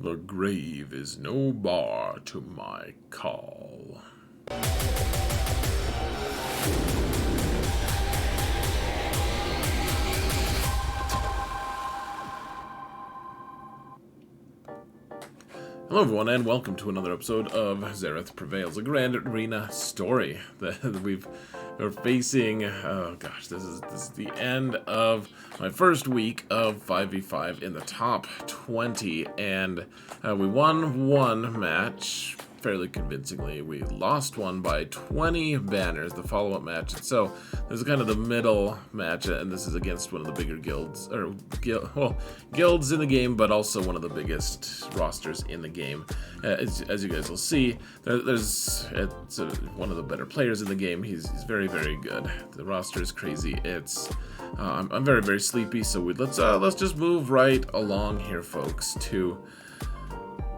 The grave is no bar to my call. Hello everyone, and welcome to another episode of Xaereth Prevails, a grand arena story that we're facing. Oh gosh, this is the end of my first week of 5v5 in the top 20, and we won one match fairly convincingly. We lost one by 20 banners, the follow-up match. And so this is kind of the middle match, and this is against one of the bigger guilds, or guilds in the game, but also one of the biggest rosters in the game. As you guys will see, it's one of the better players in the game. He's very, very good. The roster is crazy. I'm very, very sleepy, so let's just move right along here, folks, to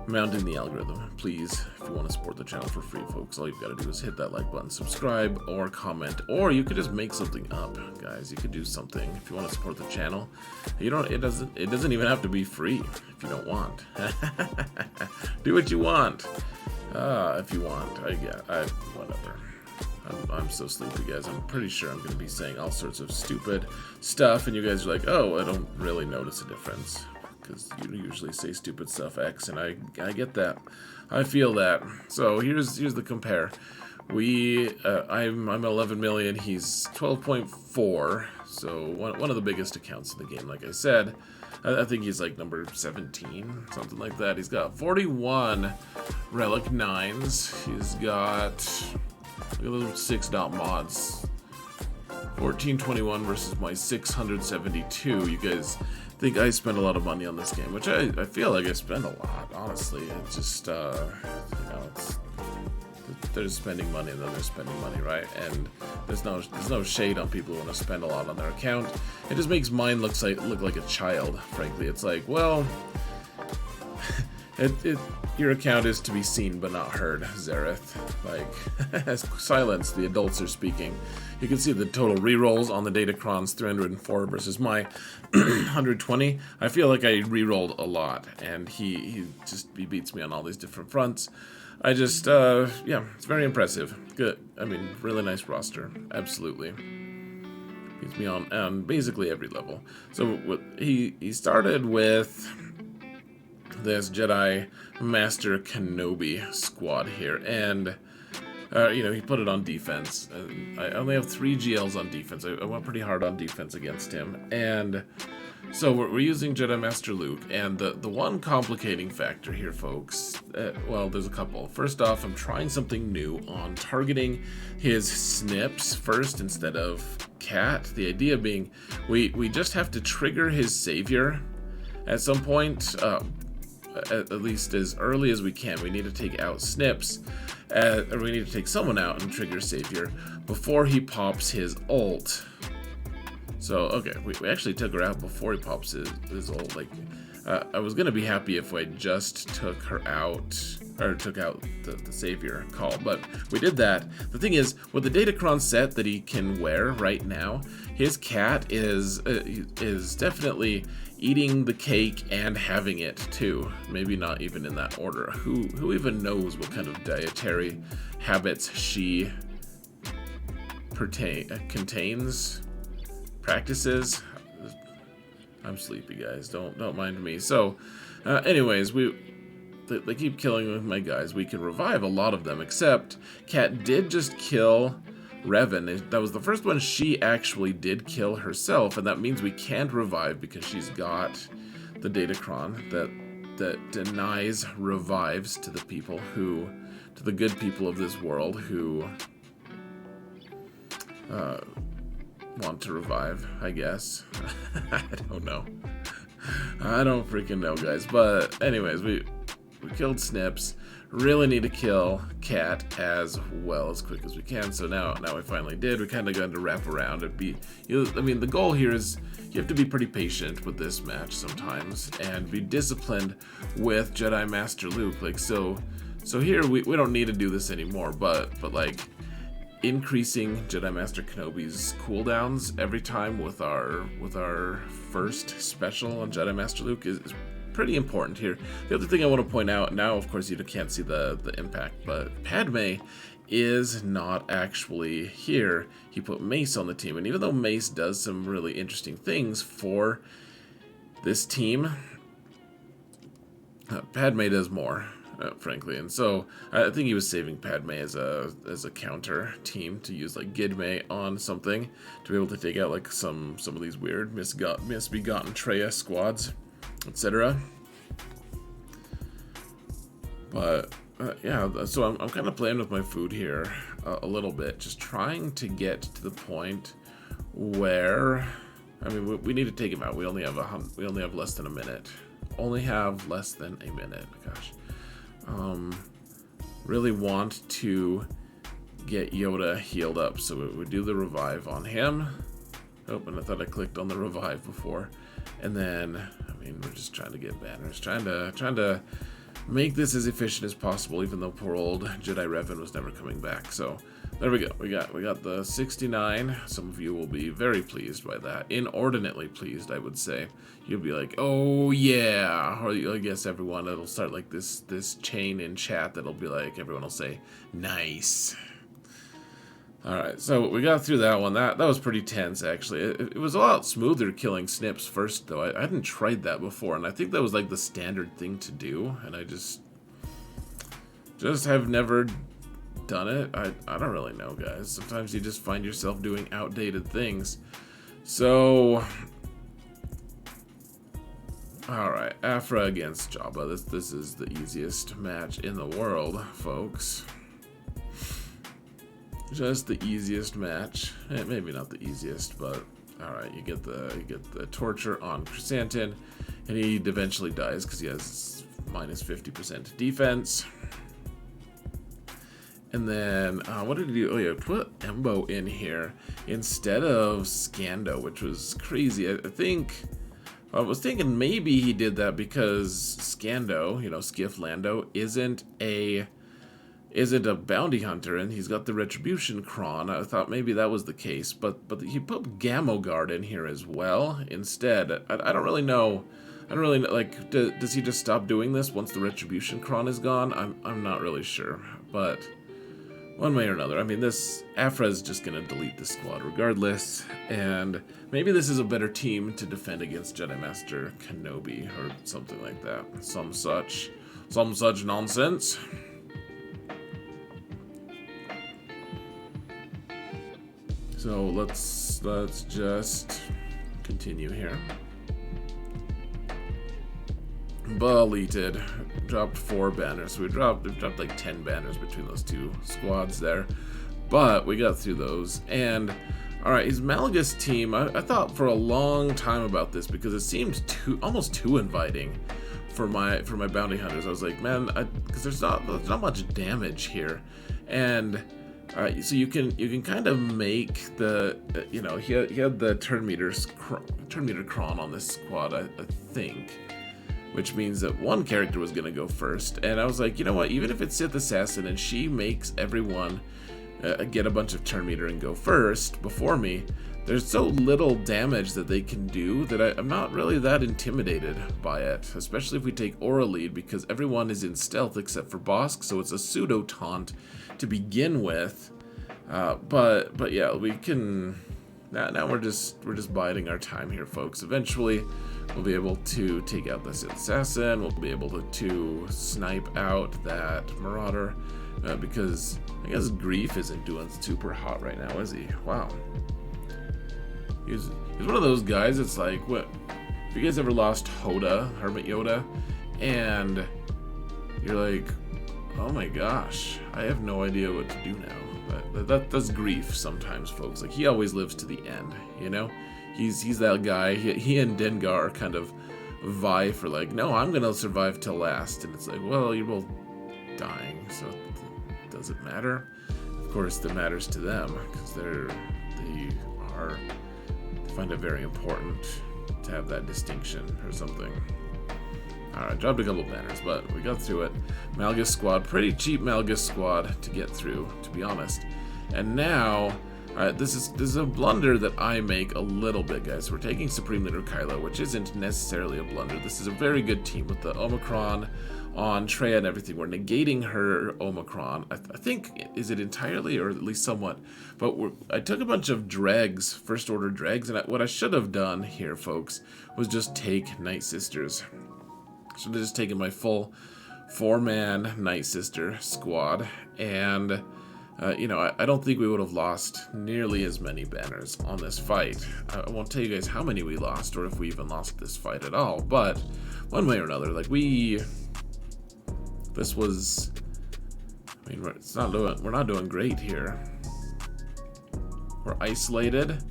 mounting the algorithm. Please, if you want to support the channel for free, folks, all you've got to do is hit that like button, subscribe, or comment, or you could just make something up, guys. You could do something if you want to support the channel. It doesn't even have to be free if you don't want. Do what you want. If you want. Whatever. I'm so sleepy, guys. I'm pretty sure I'm going to be saying all sorts of stupid stuff, and you guys are like, oh, I don't really notice a difference. Because you usually say stupid stuff X, and I get that. I feel that. So here's the compare. I'm 11 million, he's 12.4, so one of the biggest accounts in the game, like I said. I think he's like number 17, something like that. He's got 41 relic 9s. He's got little 6 dot mods. 1421 versus my 672. You guys think I spend a lot of money on this game, which I feel like I spend a lot, honestly. It's just, they're spending money and then they're spending money, right? And there's no shade on people who want to spend a lot on their account. It just makes mine look like a child, frankly. It's like, well, your account is to be seen but not heard, Xaereth. Like, silence, the adults are speaking. You can see the total rerolls on the Datacron's 304 versus my 120. I feel like I rerolled a lot, and he beats me on all these different fronts. Yeah, it's very impressive. Good. I mean, really nice roster. Absolutely. Beats me on basically every level. So he started with this Jedi Master Kenobi squad here, and he put it on defense. I only have 3 GLs on defense. I went pretty hard on defense against him, and so we're using Jedi Master Luke, and the one complicating factor here, folks, well, there's a couple. First off, I'm trying something new on targeting his snips first instead of Cat. The idea being we just have to trigger his savior at some point, at least as early as we can. We need to take out snips, or we need to take someone out and trigger savior before he pops his ult. So, okay, we actually took her out before he pops his ult. Like, I was gonna be happy if I just took her out, or took out the savior call, but we did that. The thing is, with the Datacron set that he can wear right now, his Cat is definitely eating the cake and having it too. Maybe not even in that order. Who even knows what kind of dietary habits she contains? Practices? I'm sleepy, guys. Don't mind me. So, anyways, they keep killing my guys. We can revive a lot of them, except Cat did just kill Revan. That was the first one she actually did kill herself, and that means we can't revive because she's got the Datacron that denies revives to the people to the good people of this world who want to revive, I guess. I don't know. I don't freaking know, guys. But anyways, we killed Snips. Really need to kill Cat as well as quick as we can. So now we finally did. We kind of got to wrap around and the goal here is you have to be pretty patient with this match sometimes and be disciplined with Jedi Master Luke. Like, so here we don't need to do this anymore, but like increasing Jedi Master Kenobi's cooldowns every time with our first special on Jedi Master Luke is pretty important here. The other thing I want to point out, now of course you can't see the impact, but Padme is not actually here. He put Mace on the team, and even though Mace does some really interesting things for this team, Padme does more, frankly. And so I think he was saving Padme as a counter team to use like Gidme on something to be able to take out like some of these weird misbegotten Traya squads, etc. But yeah, so I'm kind of playing with my food here a little bit, just trying to get to the point where, I mean, we need to take him out. We only have less than a minute. Only have less than a minute. Gosh, really want to get Yoda healed up, so we do the revive on him. Oh, and I thought I clicked on the revive before, and then I mean we're just trying to get banners, trying to make this as efficient as possible, even though poor old Jedi Revan was never coming back. So there we go. We got the 69. Some of you will be very pleased by that. Inordinately pleased, I would say. You'll be like, oh yeah. Or I guess everyone, it'll start like this chain in chat that'll be like, everyone will say, nice. Alright, so we got through that one. That was pretty tense, actually. It was a lot smoother killing Snips first, though. I hadn't tried that before, and I think that was like the standard thing to do, and I just have never done it. I don't really know, guys. Sometimes you just find yourself doing outdated things. So, alright, Aphra against Jabba. This is the easiest match in the world, folks. Just the easiest match. Maybe not the easiest, but alright, you get the torture on Chrysanthemum, and he eventually dies because he has minus 50% defense. And then what did he do? Oh yeah, put Embo in here instead of Scando, which was crazy. I was thinking maybe he did that because Scando, you know, Skiff Lando, isn't a bounty hunter, and he's got the Retribution Cron. I thought maybe that was the case, but he put Gamogard in here as well instead. I don't really know. I don't really know, like, does he just stop doing this once the Retribution Cron is gone? I'm not really sure, but one way or another. I mean, this Aphra is just gonna delete this squad regardless, and maybe this is a better team to defend against Jedi Master Kenobi or something like that. Some such nonsense. So let's just continue here. Deleted. Dropped 4 banners. So we dropped like 10 banners between those two squads there. But we got through those. And alright, his Malgus team, I thought for a long time about this because it seemed almost too inviting for my bounty hunters. I was like, man, because there's not much damage here. And so you can kind of make the you know, he had the turn meter cron on this squad, I think, which means that one character was gonna go first, and I was like, you know what, even if it's Sith Assassin and she makes everyone get a bunch of turn meter and go first before me, there's so little damage that they can do that I'm not really that intimidated by it, especially if we take Aura lead, because everyone is in stealth except for Bosk, so it's a pseudo taunt to begin with. But yeah, we can now we're just biding our time here, folks. Eventually we'll be able to take out the Sith Assassin, we'll be able to snipe out that Marauder, because I guess Grief isn't doing super hot right now, is he? Wow. He's one of those guys, it's like, what, if you guys ever lost Hoda, Hermit Yoda, and you're like, oh my gosh, I have no idea what to do now. That's Grief sometimes, folks. Like, he always lives to the end, you know? He's that guy. He and Dengar kind of vie for, like, no, I'm gonna survive till last. And it's like, well, you're both dying, so does it matter? Of course, it matters to them, because they find it very important to have that distinction or something. Alright, dropped a couple banners, but we got through it. Malgus squad, pretty cheap Malgus squad to get through, to be honest. And now, Alright, this is a blunder that I make a little bit, guys. We're taking Supreme Leader Kylo, which isn't necessarily a blunder. This is a very good team with the Omicron on Traya and everything. We're negating her Omicron. I think, is it entirely, or at least somewhat? But I took a bunch of dregs, First Order dregs, and what I should have done here, folks, was just take Night Sisters. I should have just taken my full 4-man Night Sister squad, and you know, I don't think we would have lost nearly as many banners on this fight. I won't tell you guys how many we lost, or if we even lost this fight at all, but one way or another, like this was, I mean, we're not doing great here. We're isolated,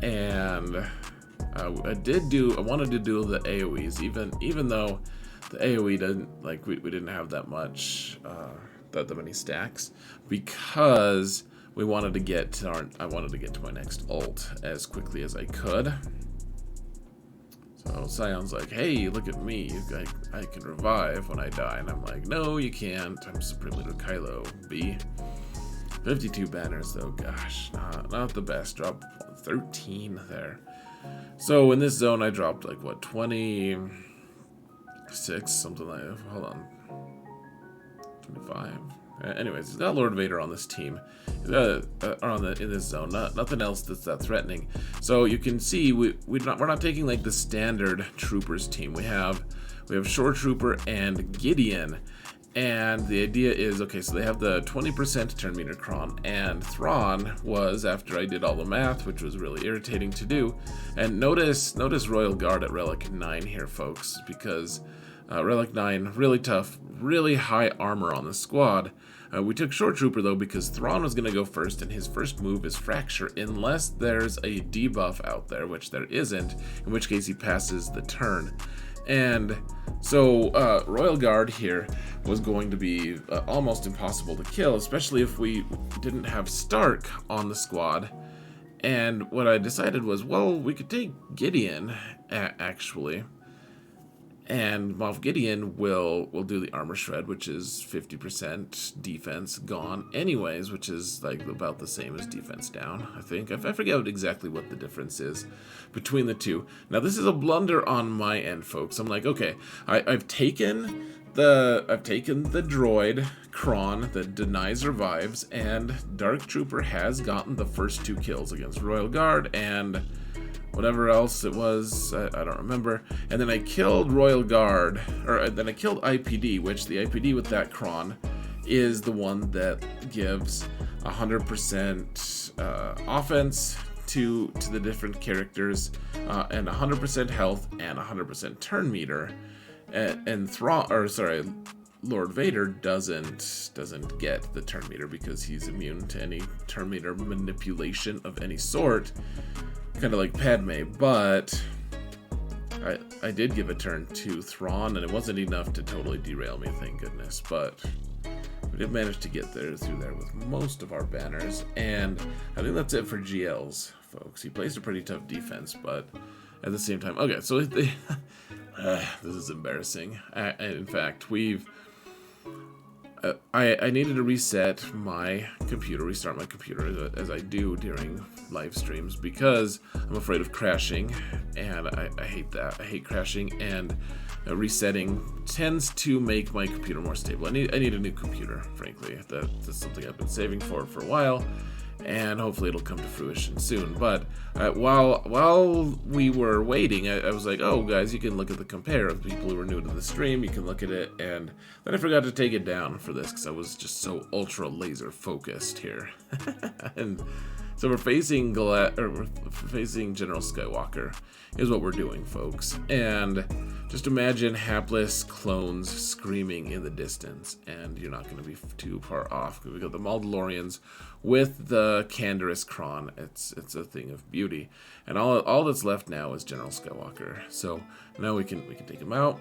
and I wanted to do the AoEs, even though the AoE didn't, like, we didn't have that much, that many stacks, because we wanted to get to I wanted to get to my next ult as quickly as I could. So Sion's like, hey, look at me, I can revive when I die, and I'm like, no, you can't. I'm Supreme Leader Kylo, B. 52 banners though, gosh, not the best. Drop 13 there. So in this zone I dropped like what, 26, something like that. Hold on. 25. Anyways, he's got Lord Vader on this team. He's got in this zone. Nothing else that's that threatening. So you can see we're not taking like the standard troopers team. We have Shore Trooper and Gideon. And the idea is, okay, so they have the 20% turn meter cron, and Thrawn was, after I did all the math, which was really irritating to do, and notice Royal Guard at Relic 9 here, folks, because Relic 9, really tough, really high armor on the squad. We took Short Trooper, though, because Thrawn was going to go first, and his first move is Fracture, unless there's a debuff out there, which there isn't, in which case he passes the turn. And so Royal Guard here was going to be almost impossible to kill, especially if we didn't have Stark on the squad. And what I decided was, well, we could take Gideon, actually. And Moff Gideon will do the armor shred, which is 50% defense gone anyways, which is like about the same as defense down, I think. I forget exactly what the difference is between the two. Now this is a blunder on my end, folks. I'm like, okay, I've taken the droid Kron that denies revives, and Dark Trooper has gotten the first 2 kills against Royal Guard and whatever else it was, I don't remember. And then I killed Royal Guard, or then I killed IPD, which the IPD with that Kron is the one that gives 100% offense to the different characters, and 100% health and 100% turn meter. And Lord Vader doesn't get the turn meter because he's immune to any turn meter manipulation of any sort. Kind of like Padme, but I did give a turn to Thrawn, and it wasn't enough to totally derail me, thank goodness. But we did manage to get through there with most of our banners, and I think that's it for GLs, folks. He plays a pretty tough defense, but at the same time, okay. So this is embarrassing. In fact, I needed to restart my computer, as I do during live streams, because I'm afraid of crashing, and I hate that. I hate crashing, and resetting tends to make my computer more stable. I need a new computer, frankly. That's something I've been saving for a while, and hopefully it'll come to fruition soon. But while we were waiting, I was like, oh guys, you can look at the compare of people who were new to the stream. You can look at it, and then I forgot to take it down for this because I was just so ultra laser focused here. And so we're facing General Skywalker is what we're doing, folks. And just imagine hapless clones screaming in the distance, and you're not going to be too far off. We got the Mandalorians with the Canderous Kron. It's a thing of beauty, and all that's left now is General Skywalker. So now we can take him out.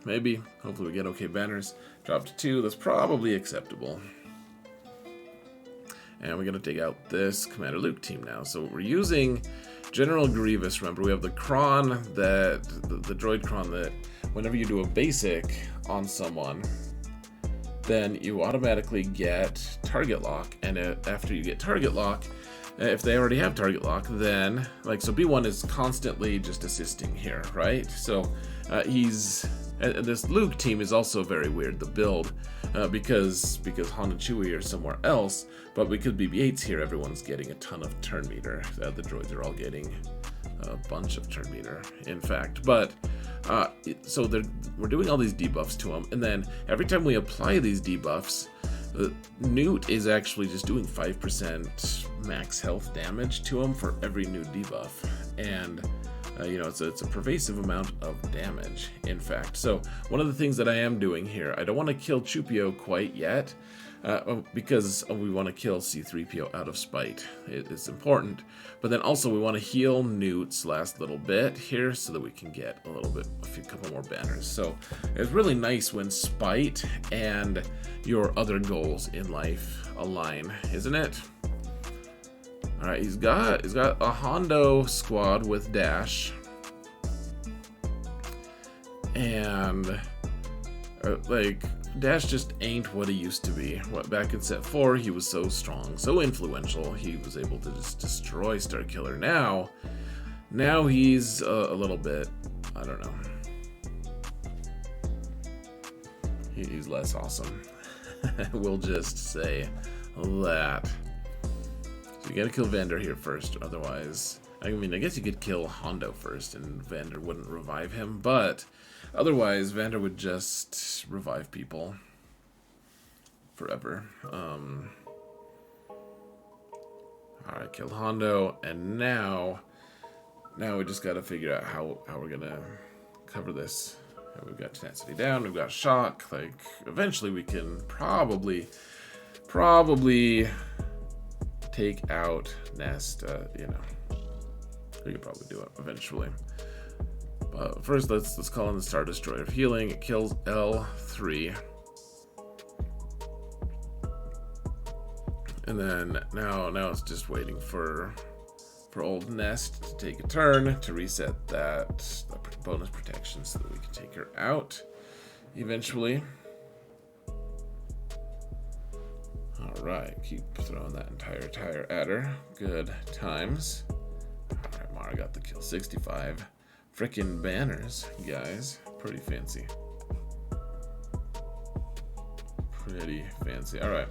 Maybe, hopefully we get okay banners. Drop to 2. That's probably acceptable. And we're going to take out this Commander Luke team now. So we're using General Grievous. Remember, we have the Kron, the droid Kron that whenever you do a basic on someone, then you automatically get target lock. And after you get target lock, if they already have target lock, then so B1 is constantly just assisting here, right? So this Luke team is also very weird, the build, because Han and Chewie are somewhere else, but because BB-8's here, everyone's getting a ton of turn meter. The droids are all getting a bunch of turn meter, in fact. But so we're doing all these debuffs to them, and then every time we apply these debuffs, Nute is actually just doing 5% max health damage to him for every new debuff, and it's a pervasive amount of damage, in fact. So one of the things that I am doing here, I don't want to kill Chupio quite yet, because we want to kill C-3PO out of spite. It's important, but then also we want to heal Nute's last little bit here so that we can get a couple more banners. So it's really nice when spite and your other goals in life align, isn't it? All right, he's got a Hondo squad with dash, and Dash just ain't what he used to be. Back in set 4, he was so strong, so influential. He was able to just destroy Starkiller. Now he's a little bit, I don't know. He's less awesome. We'll just say that. So you gotta kill Vander here first, otherwise, I guess you could kill Hondo first and Vander wouldn't revive him, but otherwise Vander would just revive people forever. Alright, killed Hondo, and now we just gotta figure out how we're gonna cover this. We've got tenacity down, we've got shock, eventually we can probably take out Nest, we could probably do it eventually. But first, let's call in the Star Destroyer of Healing. It kills L3. And then now it's just waiting for old Nest to take a turn to reset that bonus protection so that we can take her out eventually. Alright, keep throwing that entire tire at her. Good times. Alright, Mara got the kill. 65 frickin' banners, guys. Pretty fancy. Pretty fancy. Alright.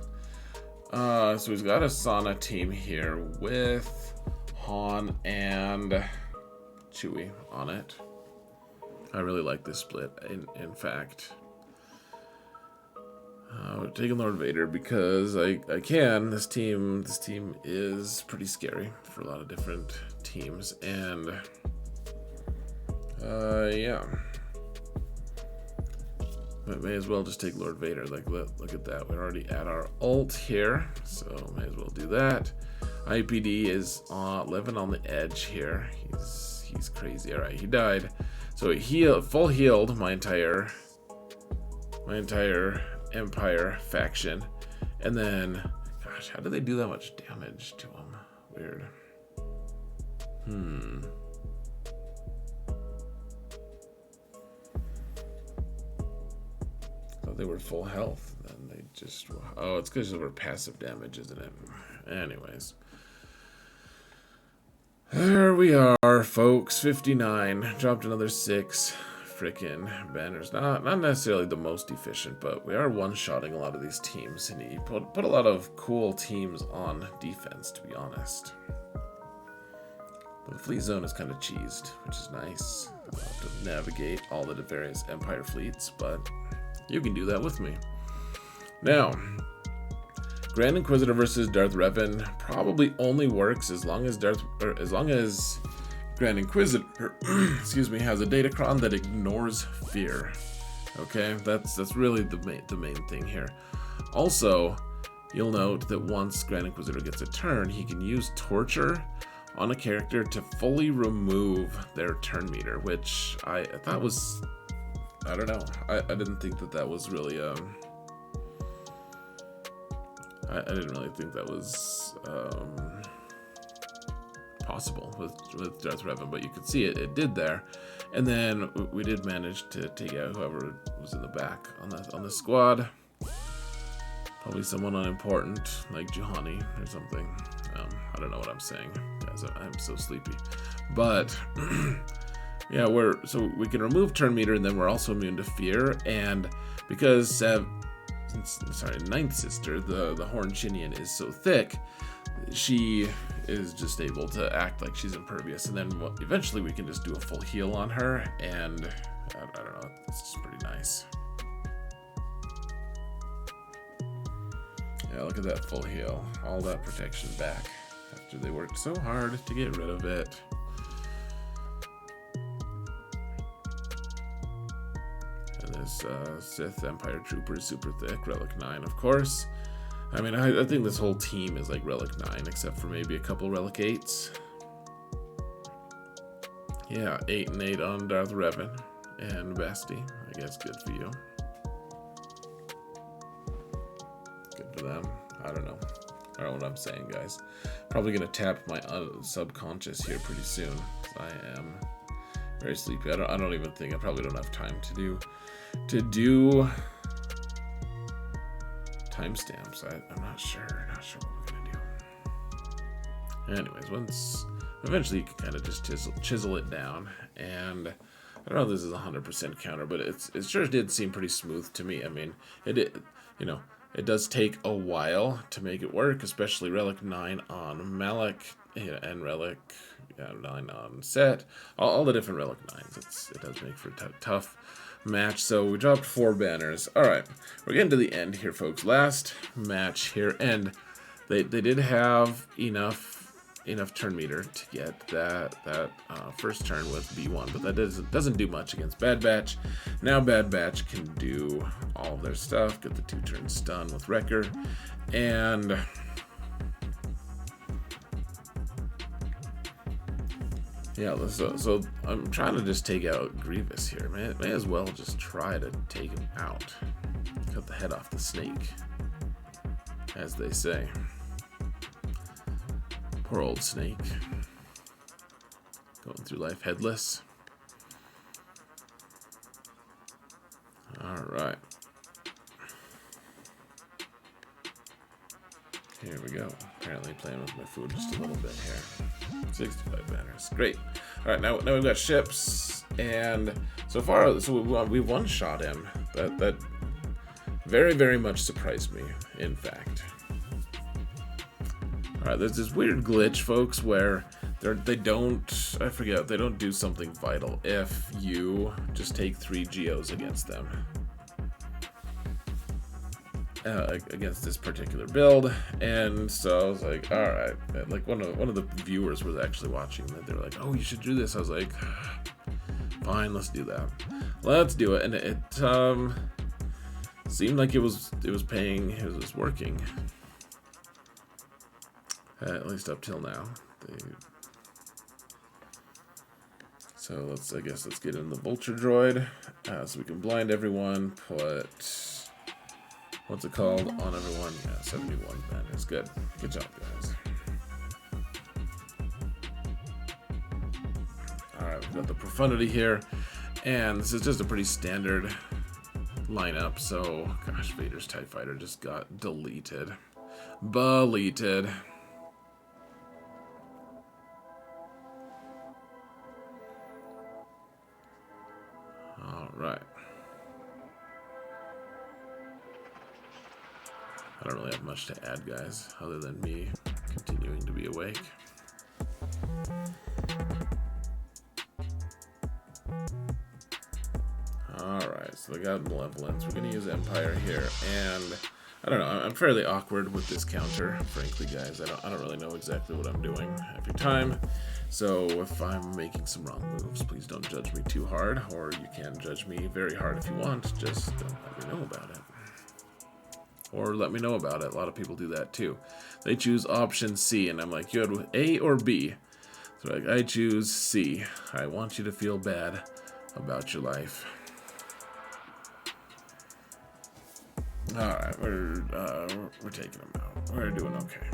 So he's got a Sana team here with Han and Chewie on it. I really like this split, in fact. We're taking Lord Vader because I can. This team is pretty scary for a lot of different teams, and yeah. But may as well just take Lord Vader. Look at that. We're already at our ult here, so may as well do that. IPD is living on the edge here. He's crazy. All right, he died. So he full healed my entire Empire faction, and then, gosh, how did they do that much damage to him? Weird. Thought they were full health, then they just, oh, it's because they were passive damage, isn't it? Anyways, there we are, folks. 59, dropped another 6 frickin' banners. Not necessarily the most efficient, but we are one-shotting a lot of these teams, and he put a lot of cool teams on defense, to be honest. The fleet zone is kind of cheesed, which is nice. I'll have to navigate all the various Empire fleets, but you can do that with me. Now, Grand Inquisitor versus Darth Revan probably only works as long as Grand Inquisitor, excuse me, has a datacron that ignores fear. Okay, that's really the main thing here. Also, you'll note that once Grand Inquisitor gets a turn, he can use torture on a character to fully remove their turn meter, which I thought was, I don't know, I didn't think that was really I didn't really think that was possible with Darth Revan, but you could see it did there. And then we did manage to take out whoever was in the back on the squad. Probably someone unimportant, like Juhani or something. I don't know what I'm saying, guys. I'm so sleepy. But, yeah, so we can remove turn meter, and then we're also immune to fear. And because, Ninth Sister, the Horn Chinian, is so thick, she is just able to act like she's impervious. And then eventually we can just do a full heal on her, and I don't know, it's just pretty nice. Yeah, look at that full heal. All that protection back after they worked so hard to get rid of it. And this Sith Empire Trooper is super thick. Relic 9, of course. I mean, I think this whole team is like Relic 9, except for maybe a couple Relic 8s. Yeah, 8 and 8 on Darth Revan and Basti. I guess good for you. Good for them. I don't know what I'm saying, guys. Probably gonna tap my subconscious here pretty soon. I am very sleepy. I don't even think I probably don't have time to do timestamps. I'm not sure what we're gonna do. Anyways, eventually you can kind of just chisel it down, and I don't know if this is 100% counter, but it sure did seem pretty smooth to me. I mean, it does take a while to make it work, especially Relic 9 on Malak and Relic 9 on Set. All the different Relic 9s. It does make for a tough match. So we dropped 4 banners. All right, we're getting to the end here, folks. Last match here, and they did have enough turn meter to get that first turn with B1, but that doesn't do much against Bad Batch. Now Bad Batch can do all of their stuff, get the 2-turn stun with Wrecker, and yeah, so I'm trying to just take out Grievous here. May as well just try to take him out. Cut the head off the snake, as they say. Poor old snake. Going through life headless. Alright. Here we go. Apparently playing with my food just a little bit here. 65 banners. Great. Alright, now we've got ships. And so far, we one-shot him. That very, very much surprised me, in fact. Alright, there's this weird glitch, folks, where they don't do something vital if you just take 3 Geos against them. Against this particular build, and so I was like, alright. Like one of the viewers was actually watching that. They were like, oh, you should do this. I was like, fine, let's do that. Let's do it. And it seemed like it was paying, it was working. At least up till now. So let's get in the Vulture Droid, so we can blind everyone. Put what's it called on everyone? Yeah, 71 banners. Good job, guys. All right, we've got the Profundity here, and this is just a pretty standard lineup. So, gosh, Vader's TIE Fighter just got deleted. Alright. I don't really have much to add, guys, other than me continuing to be awake. Alright, so they got Malevolence. We're going to use Empire here, and I don't know, I'm fairly awkward with this counter, frankly, guys. I don't really know exactly what I'm doing every time. So if I'm making some wrong moves, please don't judge me too hard, or you can judge me very hard if you want. Just don't let me know about it. Or let me know about it. A lot of people do that too. They choose option C, and I'm like, you had A or B? So like, I choose C. I want you to feel bad about your life. Alright, we're taking them out. We're doing okay.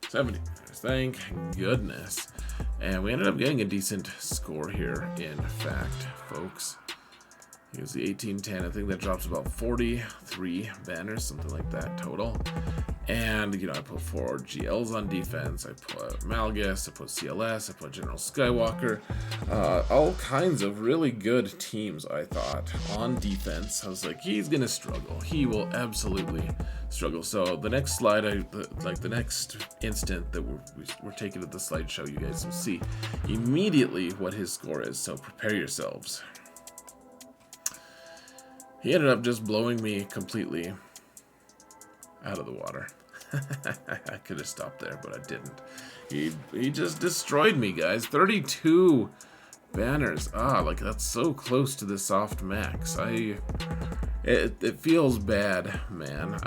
70 minutes, thank goodness. And we ended up getting a decent score here, in fact, folks. Use the 1810. I think that drops about 43 banners, something like that total. And, you know, I put 4 GLs on defense. I put Malgus. I put CLS. I put General Skywalker. All kinds of really good teams, I thought, on defense. I was like, he's going to struggle. He will absolutely struggle. So the next slide, the next instant that we're taking to the slideshow, you guys will see immediately what his score is. So prepare yourselves. He ended up just blowing me completely out of the water. I could have stopped there, but I didn't. He just destroyed me, guys. 32 banners. Like that's so close to the soft max. It feels bad, man.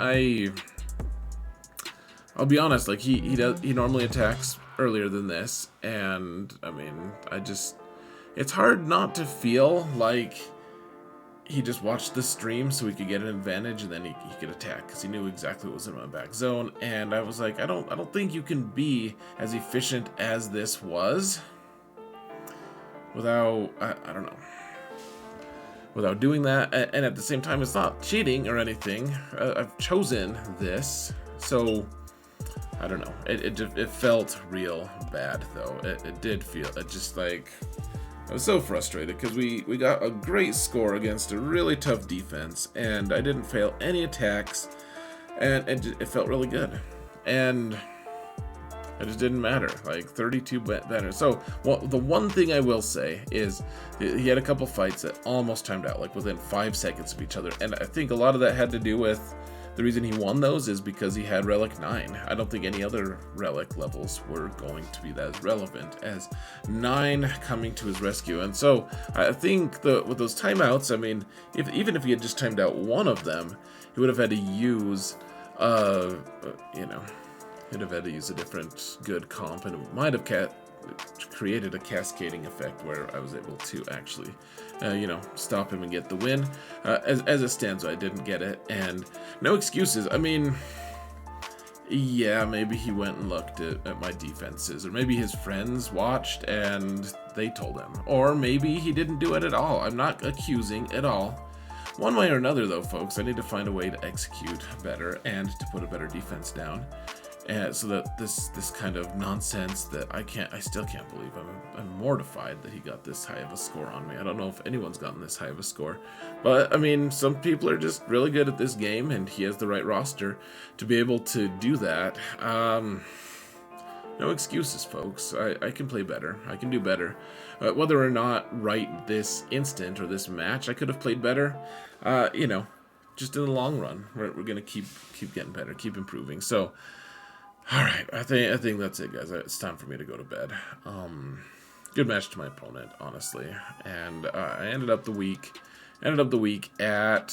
I'll be honest. Like he normally attacks earlier than this, and I mean, it's hard not to feel like he just watched the stream so he could get an advantage, and then he could attack because he knew exactly what was in my back zone. And I was like, I don't think you can be as efficient as this was without I don't know, without doing that. And at the same time, it's not cheating or anything. I've chosen this, so I don't know. It felt real bad though. It did feel just like. I was so frustrated because we got a great score against a really tough defense, and I didn't fail any attacks, and it felt really good. And it just didn't matter. Like 32 banners. So the one thing I will say is he had a couple fights that almost timed out, like within 5 seconds of each other. And I think a lot of that had to do with the reason he won those is because he had Relic 9. I don't think any other Relic levels were going to be as relevant as 9 coming to his rescue. And so I think with those timeouts, I mean, even if he had just timed out one of them, he would have had to use, you know, he'd have had to use a different good comp, and it might have created a cascading effect where I was able to actually, you know, stop him and get the win. As it stands, I didn't get it, and no excuses. I mean, yeah, maybe he went and looked at my defenses, or maybe his friends watched and they told him, or maybe he didn't do it at all. I'm not accusing at all. One way or another, though, folks, I need to find a way to execute better and to put a better defense down. And so that this kind of nonsense that I still can't believe. I'm mortified that he got this high of a score on me. I don't know if anyone's gotten this high of a score, but I mean, some people are just really good at this game, and he has the right roster to be able to do that. No excuses, folks. I can play better. I can do better. Whether or not right this instant or this match, I could have played better. You know, just in the long run, we're gonna keep getting better, keep improving. So. All right, I think that's it, guys. It's time for me to go to bed. Good match to my opponent, honestly, and I ended up the week at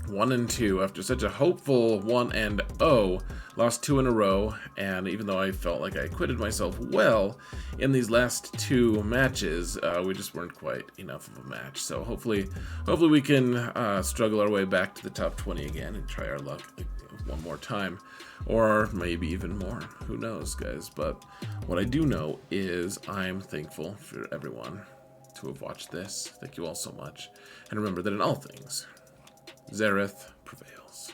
1-2 after such a hopeful 1-0. Lost 2 in a row, and even though I felt like I acquitted myself well in these last 2 matches, we just weren't quite enough of a match. So hopefully we can struggle our way back to the top 20 again and try our luck one more time, or maybe even more. Who knows, guys? But what I do know is I'm thankful for everyone to have watched this. Thank you all so much, and remember that in all things, Xaereth prevails.